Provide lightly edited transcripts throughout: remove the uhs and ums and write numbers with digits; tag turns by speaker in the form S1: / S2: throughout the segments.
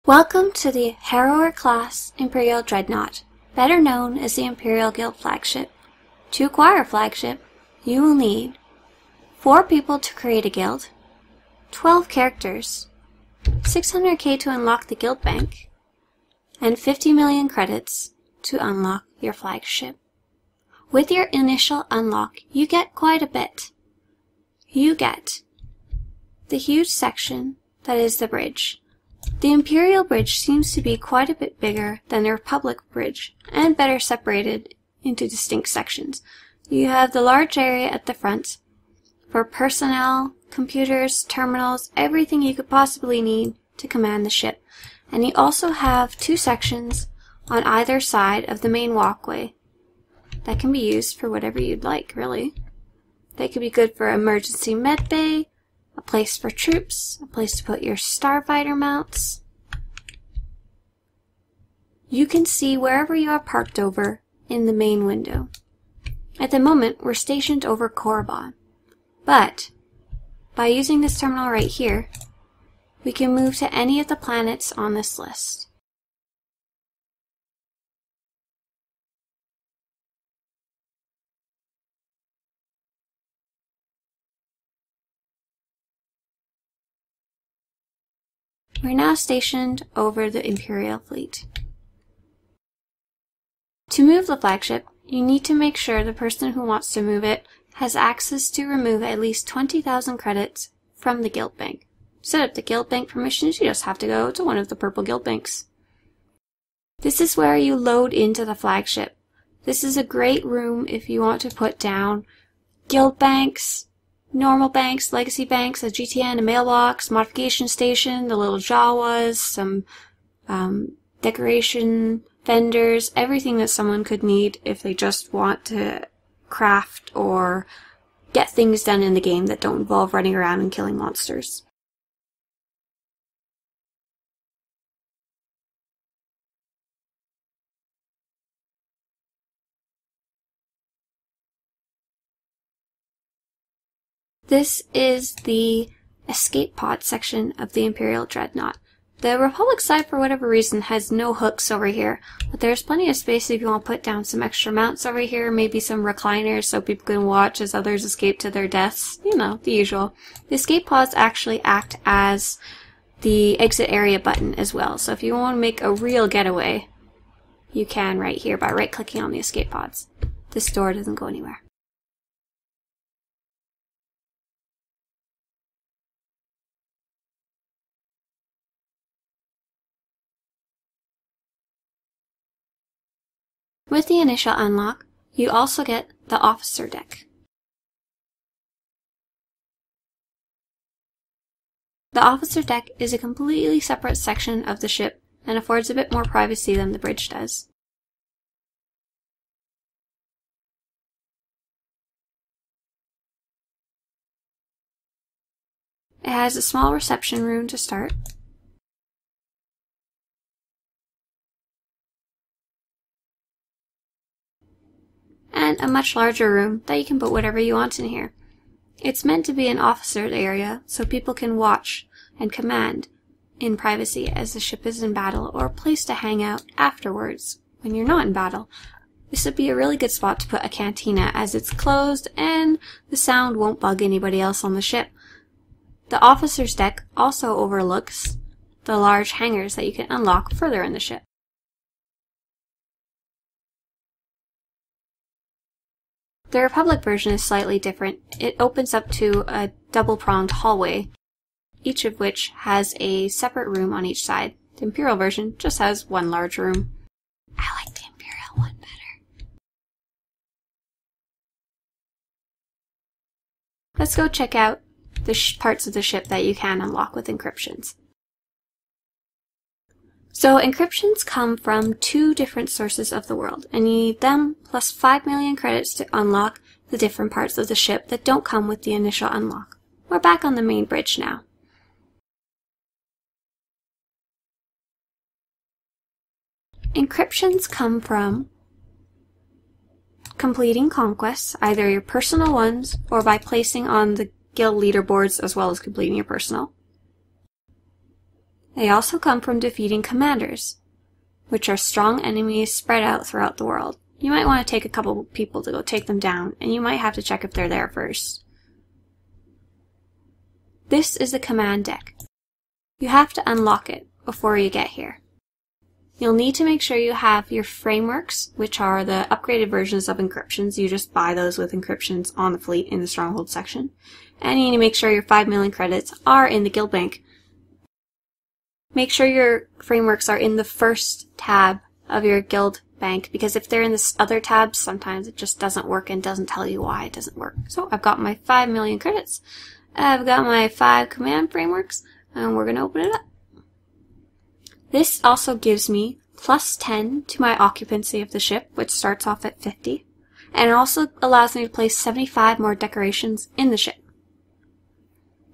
S1: Welcome to the Harrower-class Imperial Dreadnought, better known as the Imperial Guild Flagship. To acquire a flagship, you will need 4 people to create a guild, 12 characters, 600k to unlock the guild bank, and 50 million credits to unlock your flagship. With your initial unlock, you get quite a bit. You get the huge section that is the bridge. The Imperial Bridge seems to be quite a bit bigger than the Republic Bridge, and better separated into distinct sections. You have the large area at the front for personnel, computers, terminals, everything you could possibly need to command the ship. And you also have 2 sections on either side of the main walkway that can be used for whatever you'd like, really. They could be good for emergency med bay, a place for troops, a place to put your starfighter mounts. You can see wherever you are parked over in the main window. At the moment, we're stationed over Korriban, but by using this terminal right here, we can move to any of the planets on this list. We're now stationed over the Imperial fleet. To move the flagship, you need to make sure the person who wants to move it has access to remove at least 20,000 credits from the guild bank. To set up the guild bank permissions, you just have to go to one of the purple guild banks. This is where you load into the flagship. This is a great room if you want to put down guild banks, normal banks, legacy banks, a GTN, a mailbox, modification station, the little Jawas, some decoration vendors, everything that someone could need if they just want to craft or get things done in the game that don't involve running around and killing monsters. This is the escape pod section of the Imperial Dreadnought. The Republic side, for whatever reason, has no hooks over here, but there's plenty of space if you want to put down some extra mounts over here, maybe some recliners so people can watch as others escape to their deaths. You know, the usual. The escape pods actually act as the exit area button as well, so if you want to make a real getaway, you can right here by right-clicking on the escape pods. This door doesn't go anywhere. With the initial unlock, you also get the Officer Deck. The Officer Deck is a completely separate section of the ship and affords a bit more privacy than the bridge does. It has a small reception room to start, and a much larger room that you can put whatever you want in here. It's meant to be an officered area so people can watch and command in privacy as the ship is in battle, or a place to hang out afterwards when you're not in battle. This would be a really good spot to put a cantina as it's closed and the sound won't bug anybody else on the ship. The officer's deck also overlooks the large hangars that you can unlock further in the ship. The Republic version is slightly different. It opens up to a double-pronged hallway, each of which has a separate room on each side. The Imperial version just has one large room. I like the Imperial one better. Let's go check out the parts of the ship that you can unlock with encryptions. So encryptions come from 2 different sources of the world, and you need them plus 5 million credits to unlock the different parts of the ship that don't come with the initial unlock. We're back on the main bridge now. Encryptions come from completing conquests, either your personal ones or by placing on the guild leaderboards as well as completing your personal. They also come from defeating commanders, which are strong enemies spread out throughout the world. You might want to take a couple people to go take them down, and you might have to check if they're there first. This is the command deck. You have to unlock it before you get here. You'll need to make sure you have your frameworks, which are the upgraded versions of encryptions. You just buy those with encryptions on the fleet in the Stronghold section. And you need to make sure your 5 million credits are in the guild bank. Make sure your frameworks are in the first tab of your guild bank, because if they're in this other tab, sometimes it just doesn't work and doesn't tell you why it doesn't work. So I've got my 5 million credits. I've got my 5 command frameworks, and we're going to open it up. This also gives me plus 10 to my occupancy of the ship, which starts off at 50, and it also allows me to place 75 more decorations in the ship.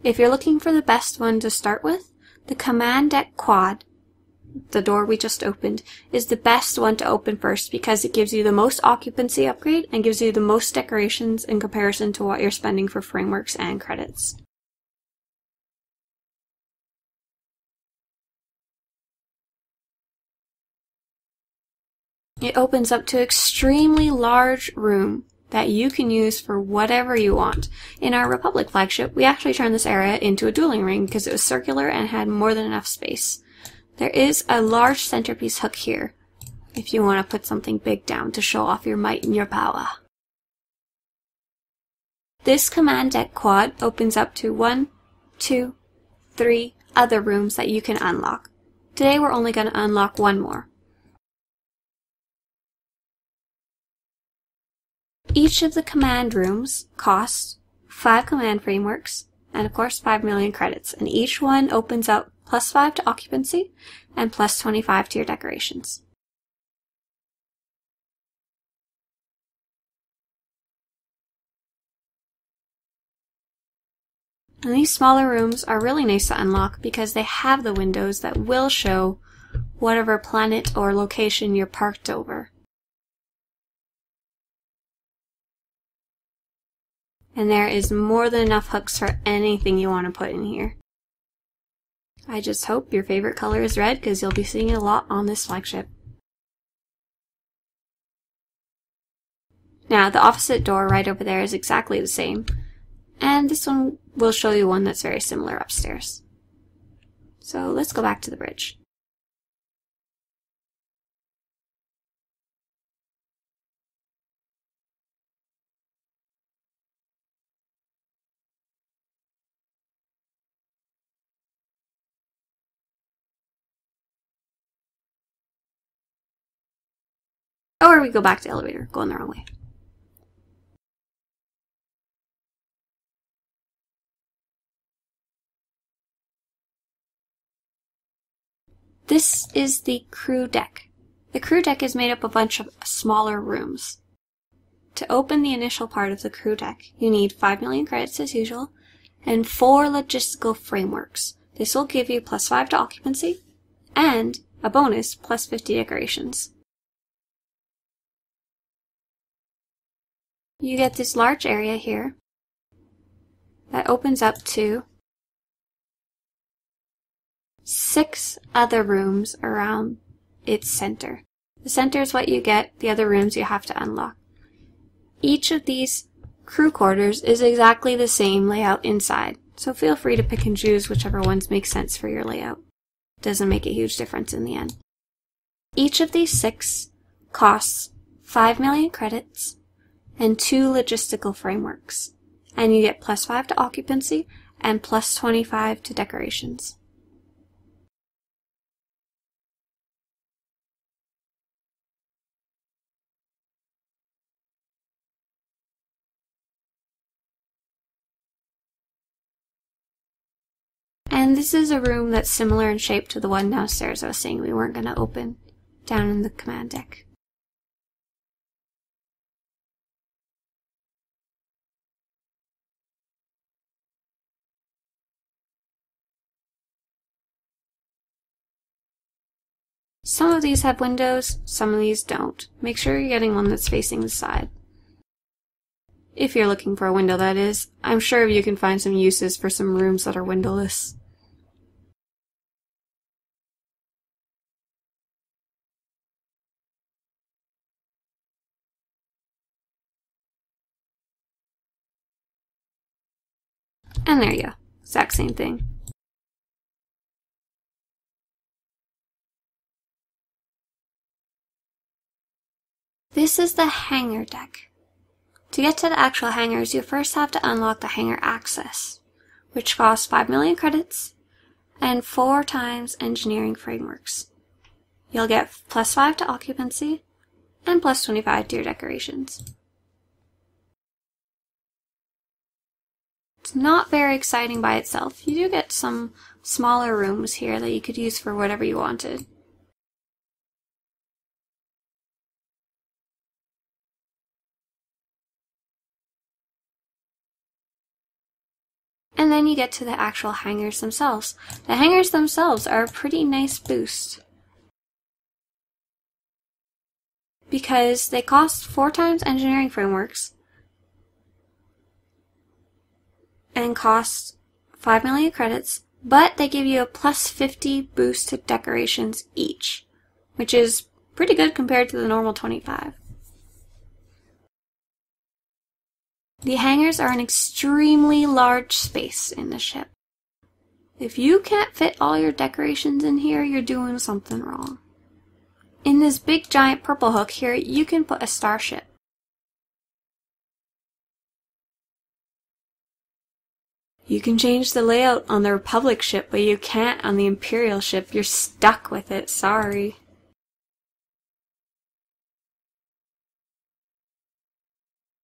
S1: If you're looking for the best one to start with, the command deck quad, the door we just opened, is the best one to open first because it gives you the most occupancy upgrade and gives you the most decorations in comparison to what you're spending for frameworks and credits. It opens up to an extremely large room that you can use for whatever you want. In our Republic flagship, we actually turned this area into a dueling ring because it was circular and had more than enough space. There is a large centerpiece hook here if you want to put something big down to show off your might and your power. This command deck quad opens up to 1, 2, 3 other rooms that you can unlock. Today we're only going to unlock one more. Each of the command rooms costs 5 command frameworks and of course 5 million credits, and each one opens up plus 5 to occupancy and plus 25 to your decorations. And these smaller rooms are really nice to unlock because they have the windows that will show whatever planet or location you're parked over. And there is more than enough hooks for anything you want to put in here. I just hope your favorite color is red because you'll be seeing it a lot on this flagship. Now, the opposite door right over there is exactly the same. And this one will show you one that's very similar upstairs. So let's go back to the bridge. Or we go back to the elevator, going the wrong way. This is the crew deck. The crew deck is made up of a bunch of smaller rooms. To open the initial part of the crew deck, you need 5 million credits as usual, and 4 logistical frameworks. This will give you plus 5 to occupancy, and a bonus plus 50 decorations. You get this large area here that opens up to 6 other rooms around its center. The center is what you get, the other rooms you have to unlock. Each of these crew quarters is exactly the same layout inside, so feel free to pick and choose whichever ones make sense for your layout. Doesn't make a huge difference in the end. Each of these 6 costs 5 million credits and 2 logistical frameworks, and you get plus 5 to occupancy and plus 25 to decorations. And this is a room that's similar in shape to the one downstairs I was saying we weren't going to open down in the command deck. Some of these have windows, some of these don't. Make sure you're getting one that's facing the side. If you're looking for a window, that is. I'm sure you can find some uses for some rooms that are windowless. And there you go. Exact same thing. This is the Hangar Deck. To get to the actual hangars, you first have to unlock the hangar access, which costs 5 million credits and 4 times engineering frameworks. You'll get +5 to occupancy and +25 to your decorations. It's not very exciting by itself. You do get some smaller rooms here that you could use for whatever you wanted. And then you get to the actual hangars themselves. The hangars themselves are a pretty nice boost, because they cost 4 times engineering frameworks and cost 5 million credits, but they give you a +50 boost to decorations each, which is pretty good compared to the normal 25. The hangars are an extremely large space in the ship. If you can't fit all your decorations in here, you're doing something wrong. In this big giant purple hook here, you can put a starship. You can change the layout on the Republic ship, but you can't on the Imperial ship. You're stuck with it, sorry.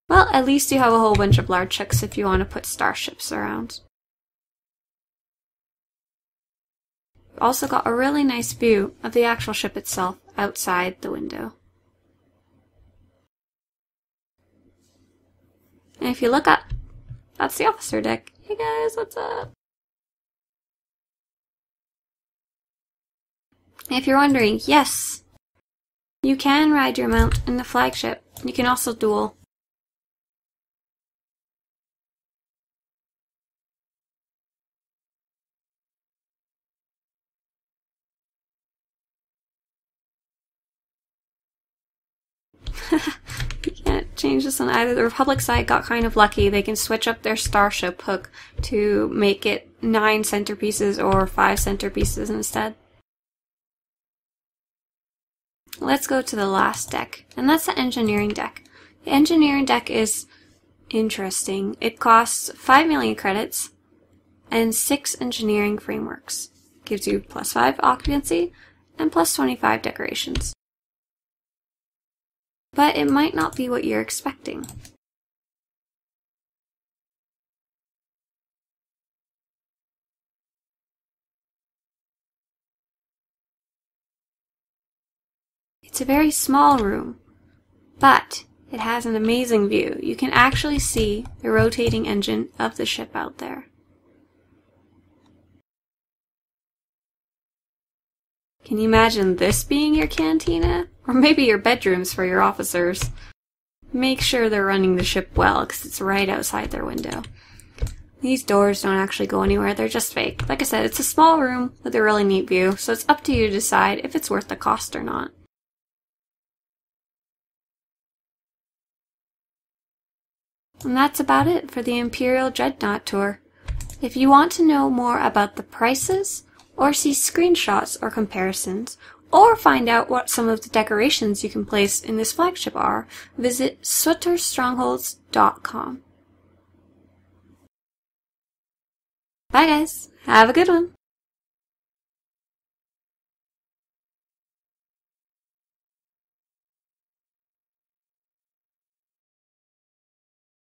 S1: Well, at least you have a whole bunch of large hooks if you want to put starships around. You've also got a really nice view of the actual ship itself outside the window. And if you look up, that's the officer deck. Hey guys, what's up? If you're wondering, yes, you can ride your mount in the flagship. You can also duel. You can't change this on either. The Republic side got kind of lucky. They can switch up their starship hook to make it 9 centerpieces or 5 centerpieces instead. Let's go to the last deck, and that's the engineering deck. The engineering deck is interesting. It costs 5 million credits and 6 engineering frameworks. Gives you +5 occupancy and +25 decorations. But it might not be what you're expecting. It's a very small room, but it has an amazing view. You can actually see the rotating engine of the ship out there. Can you imagine this being your cantina? Or maybe your bedrooms for your officers. Make sure they're running the ship well, because it's right outside their window. These doors don't actually go anywhere, they're just fake. Like I said, it's a small room with a really neat view, so it's up to you to decide if it's worth the cost or not. And that's about it for the Imperial Dreadnought tour. If you want to know more about the prices, or see screenshots or comparisons, or find out what some of the decorations you can place in this flagship are, visit SWTORstrongholds.com. Bye guys, have a good one!